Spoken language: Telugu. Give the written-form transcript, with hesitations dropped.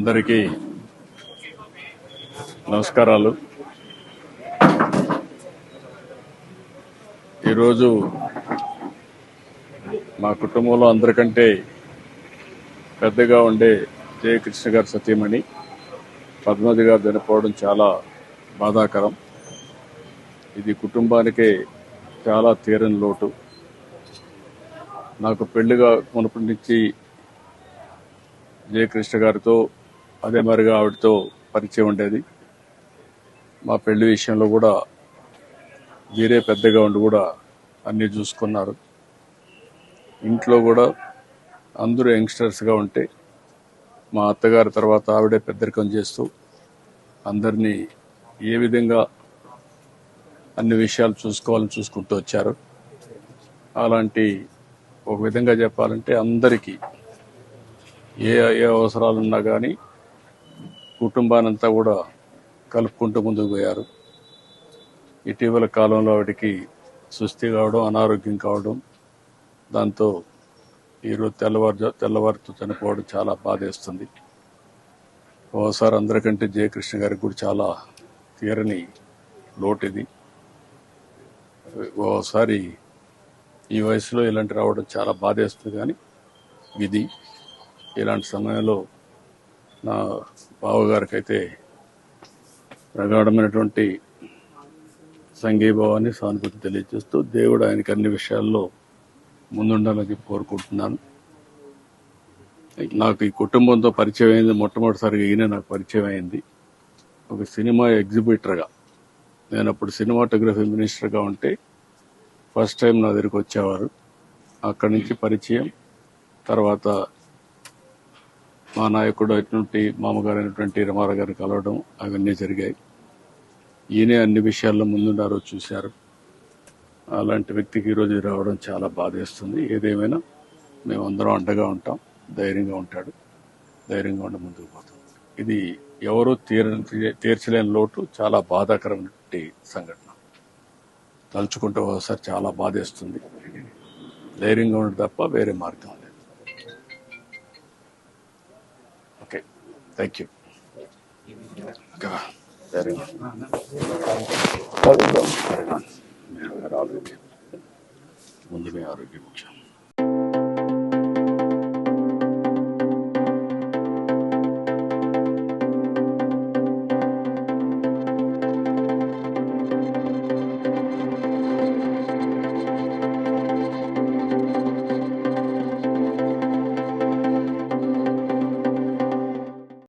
అందరికీ నమస్కారాలు. ఈరోజు మా కుటుంబంలో అందరికంటే పెద్దగా ఉండే జయకృష్ణ గారి సతీమణి పద్మావతి గారు చనిపోవడం చాలా బాధాకరం. ఇది కుటుంబానికే చాలా తీరని లోటు. నాకు పెళ్లిగా మునుపటి నుంచి జయకృష్ణ గారితో అదే మరిగా ఆవిడతో పరిచయం ఉండేది. మా పెళ్లి విషయంలో కూడా వీరే పెద్దగా ఉండి కూడా అన్నీ చూసుకున్నారు. ఇంట్లో కూడా అందరూ యంగ్స్టర్స్గా ఉంటే మా అత్తగారి తర్వాత ఆవిడే పెద్దరికం చేస్తూ అందరినీ ఏ విధంగా అన్ని విషయాలు చూసుకోవాలని చూసుకుంటూ వచ్చారు. అలాంటి ఒక విధంగా చెప్పాలంటే అందరికీ ఏ అవసరాలున్నా కానీ కుటుంబానంతా కూడా కలుపుకుంటూ ముందుకు పోయారు. ఇటీవల కాలంలో ఆవిడికి సుస్థి కావడం, అనారోగ్యం కావడం, దాంతో ఈరోజు తెల్లవారుతో చనిపోవడం చాలా బాధేస్తుంది. ఓసారి అందరికంటే జయకృష్ణ గారికి కూడా చాలా తీరని లోటు ఇది. ఓసారి ఈ వయసులో ఇలాంటి రావడం చాలా బాధేస్తుంది. కానీ విధి. ఇలాంటి సమయంలో నా బావగారికైతే ప్రగాఢమైనటువంటి సంఘీభావాన్ని, సానుభూతి తెలియజేస్తూ దేవుడు ఆయనకి అన్ని విషయాల్లో ముందుండాలని కోరుకుంటున్నాను. నాకు ఈ కుటుంబంతో పరిచయం అయింది మొట్టమొదటిసారిగా ఈయన నాకు పరిచయం అయింది ఒక సినిమా ఎగ్జిబిటర్గా. నేను అప్పుడు సినిమాటోగ్రఫీ మినిస్టర్గా ఉంటే ఫస్ట్ టైం నా దగ్గరికి వచ్చేవారు. అక్కడి నుంచి పరిచయం, తర్వాత మా నాయకుడు అయినటువంటి మామగారు అయినటువంటి రమారావు గారిని కలవడం, అవన్నీ జరిగాయి. ఈయనే అన్ని విషయాల్లో ముందున్నారో చూశారు. అలాంటి వ్యక్తికి ఈరోజు రావడం చాలా బాధేస్తుంది. ఏదేమైనా మేమందరం అండగా ఉంటాం. ధైర్యంగా ఉంటాడు, ధైర్యంగా ఉండి ముందుకు పోతాం. ఇది ఎవరూ తీర్చలేని లోటు, చాలా బాధాకరమైన సంఘటన. తలుచుకుంటే ఒకసారి చాలా బాధేస్తుంది. ధైర్యంగా ఉండడం తప్ప వేరే మార్గం లేదు. Okay, thank you. ముందు మీ ఆరోగ్యం ముఖ్యం.